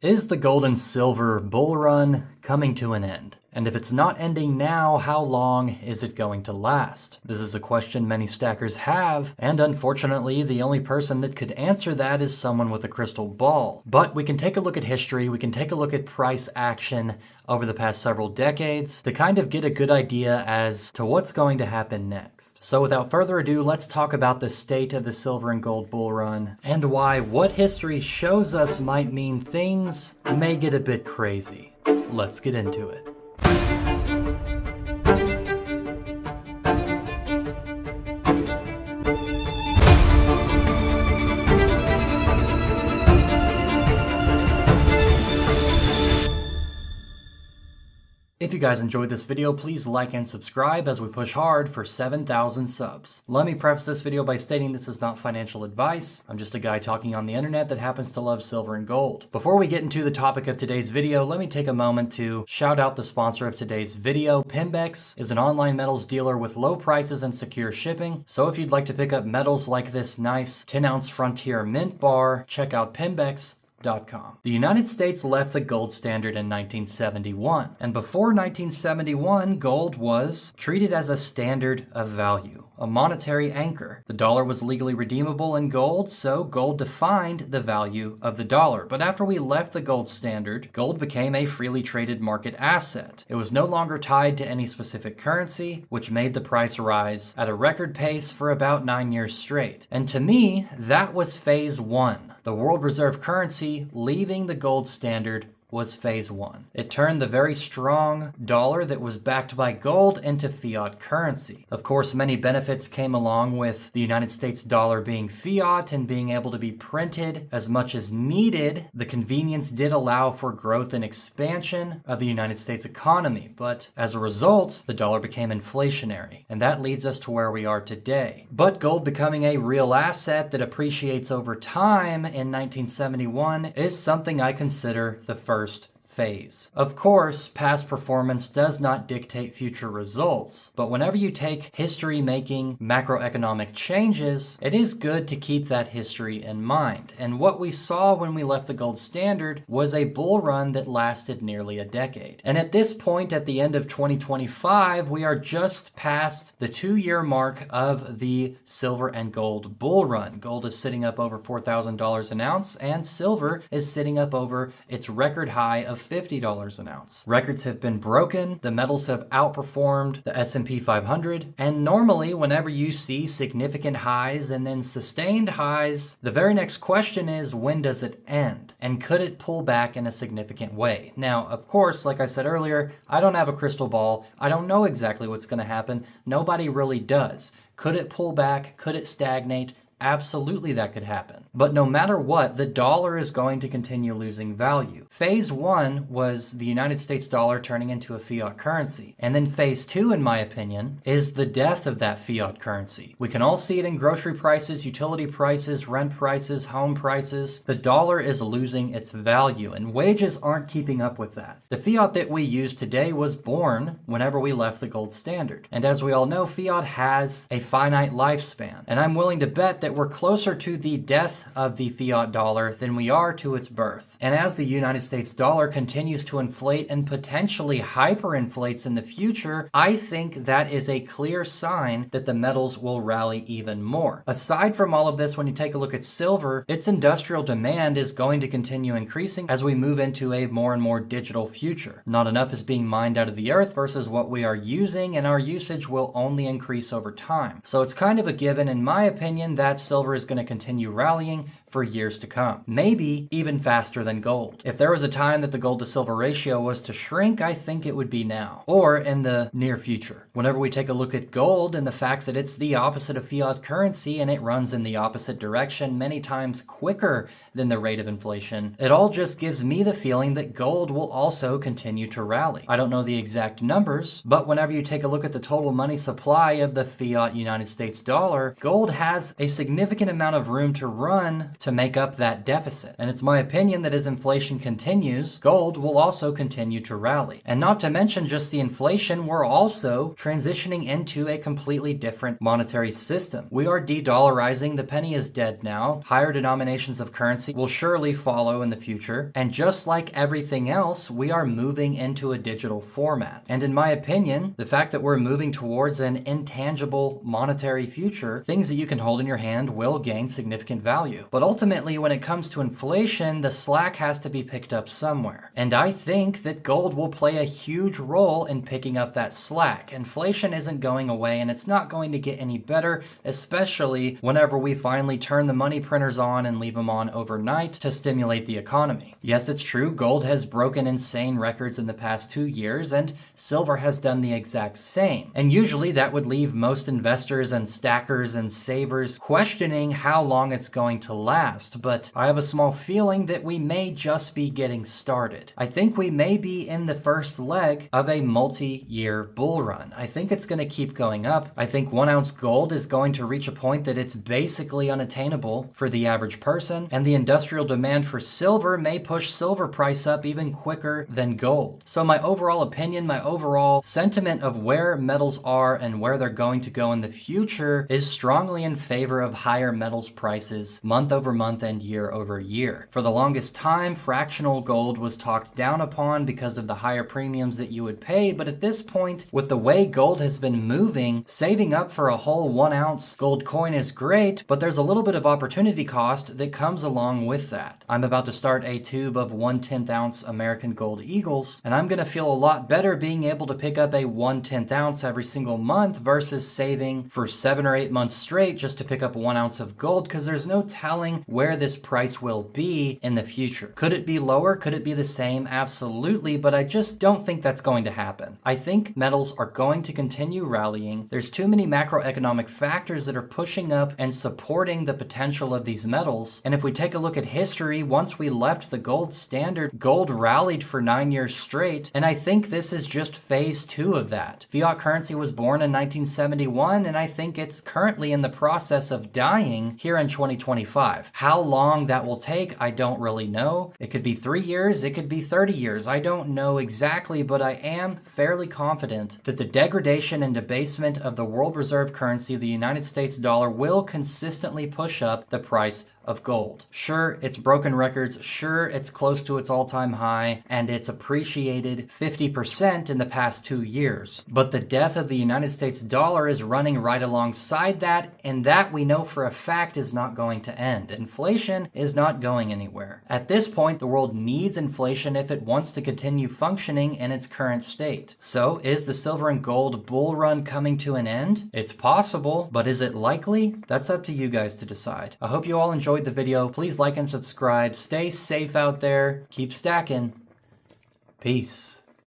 Is the gold and silver bull run coming to an end? And if it's not ending now, how long is it going to last? This is a question many stackers have, and unfortunately, the only person that could answer that is someone with a crystal ball. But we can take a look at history, we can take a look at price action over the past several decades to kind of get a good idea as to what's going to happen next. So without further ado, let's talk about the state of the silver and gold bull run and why what history shows us might mean things may get a bit crazy. Let's get into it. If you guys enjoyed this video, please like and subscribe as we push hard for 7,000 subs. Let me preface this video by stating this is not financial advice. I'm just a guy talking on the internet that happens to love silver and gold. Before we get into the topic of today's video, let me take a moment to shout out the sponsor of today's video. PIMBEX is an online metals dealer with low prices and secure shipping. So if you'd like to pick up metals like this nice 10-ounce Frontier mint bar, check out PIMBEX. The United States left the gold standard in 1971, and before 1971, gold was treated as a standard of value, a monetary anchor. The dollar was legally redeemable in gold, so gold defined the value of the dollar. But after we left the gold standard, gold became a freely traded market asset. It was no longer tied to any specific currency, which made the price rise at a record pace for about 9 years straight. And to me, that was phase one. The world reserve currency leaving the gold standard was phase one. It turned the very strong dollar that was backed by gold into fiat currency. Of course, many benefits came along with the United States dollar being fiat and being able to be printed as much as needed. The convenience did allow for growth and expansion of the United States economy, but as a result, the dollar became inflationary, and that leads us to where we are today. But gold becoming a real asset that appreciates over time in 1971 is something I consider the first phase. Of course, past performance does not dictate future results, but whenever you take history-making macroeconomic changes, it is good to keep that history in mind. And what we saw when we left the gold standard was a bull run that lasted nearly a decade. And at this point, at the end of 2025, we are just past the 2-year mark of the silver and gold bull run. Gold is sitting up over $4,000 an ounce, and silver is sitting up over its record high of $50 an ounce. Records have been broken, the metals have outperformed the S&P 500, and normally whenever you see significant highs and then sustained highs, the very next question is, when does it end? And could it pull back in a significant way? Now, of course, like I said earlier, I don't have a crystal ball. I don't know exactly what's going to happen. Nobody really does. Could it pull back? Could it stagnate? Absolutely, that could happen. But no matter what, the dollar is going to continue losing value. Phase one was the United States dollar turning into a fiat currency. And then phase two, in my opinion, is the death of that fiat currency. We can all see it in grocery prices, utility prices, rent prices, home prices. The dollar is losing its value, and wages aren't keeping up with that. The fiat that we use today was born whenever we left the gold standard. And as we all know, fiat has a finite lifespan. And I'm willing to bet that we're closer to the death of the fiat dollar than we are to its birth. And as the United States dollar continues to inflate and potentially hyperinflates in the future, I think that is a clear sign that the metals will rally even more. Aside from all of this, when you take a look at silver, its industrial demand is going to continue increasing as we move into a more and more digital future. Not enough is being mined out of the earth versus what we are using, and our usage will only increase over time. So it's kind of a given, in my opinion, that silver is going to continue rallying for years to come, maybe even faster than gold. If there was a time that the gold to silver ratio was to shrink, I think it would be now, or in the near future. Whenever we take a look at gold and the fact that it's the opposite of fiat currency and it runs in the opposite direction many times quicker than the rate of inflation, it all just gives me the feeling that gold will also continue to rally. I don't know the exact numbers, but whenever you take a look at the total money supply of the fiat United States dollar, gold has a significant amount of room to run to make up that deficit. And it's my opinion that as inflation continues, gold will also continue to rally. And not to mention just the inflation, we're also transitioning into a completely different monetary system. We are de-dollarizing. The penny is dead now. Higher denominations of currency will surely follow in the future. And just like everything else, we are moving into a digital format. And in my opinion, the fact that we're moving towards an intangible monetary future, things that you can hold in your hand will gain significant value. But ultimately, when it comes to inflation, the slack has to be picked up somewhere. And I think that gold will play a huge role in picking up that slack. Inflation isn't going away, and it's not going to get any better, especially whenever we finally turn the money printers on and leave them on overnight to stimulate the economy. Yes, it's true, gold has broken insane records in the past 2 years, and silver has done the exact same. And usually that would leave most investors and stackers and savers questioning how long it's going to last, but I have a small feeling that we may just be getting started. I think we may be in the first leg of a multi-year bull run. I think it's going to keep going up. I think 1 ounce gold is going to reach a point that it's basically unattainable for the average person, and the industrial demand for silver may push silver price up even quicker than gold. So my overall opinion, my overall sentiment of where metals are and where they're going to go in the future is strongly in favor of higher metals prices month over month and year over year. For the longest time, fractional gold was talked down upon because of the higher premiums that you would pay, but at this point, with the way gold has been moving, saving up for a whole 1 ounce gold coin is great, but there's a little bit of opportunity cost that comes along with that. I'm about to start a tube of 1/10 ounce American Gold Eagles, and I'm gonna feel a lot better being able to pick up a 1/10 ounce every single month versus saving for 7 or 8 months straight just to pick up 1 ounce of gold, because there's no telling where this price will be in the future. Could it be lower? Could it be the same? Absolutely, but I just don't think that's going to happen. I think metals are going to continue rallying. There's too many macroeconomic factors that are pushing up and supporting the potential of these metals. And if we take a look at history, once we left the gold standard, gold rallied for 9 years straight, and I think this is just phase 2 of that. Fiat currency was born in 1971, and I think it's currently in the process of dying here in 2025. How long that will take, I don't really know. It could be 3 years, it could be 30 years. I don't know exactly, but I am fairly confident that the degradation and debasement of the world reserve currency, the United States dollar, will consistently push up the price of gold. Sure, it's broken records. Sure, it's close to its all-time high, and it's appreciated 50% in the past 2 years. But the death of the United States dollar is running right alongside that, and that we know for a fact is not going to end. Inflation is not going anywhere. At this point, the world needs inflation if it wants to continue functioning in its current state. So, is the silver and gold bull run coming to an end? It's possible, but is it likely? That's up to you guys to decide. I hope you all enjoyed the video. Please like and subscribe. Stay safe out there. Keep stacking. Peace.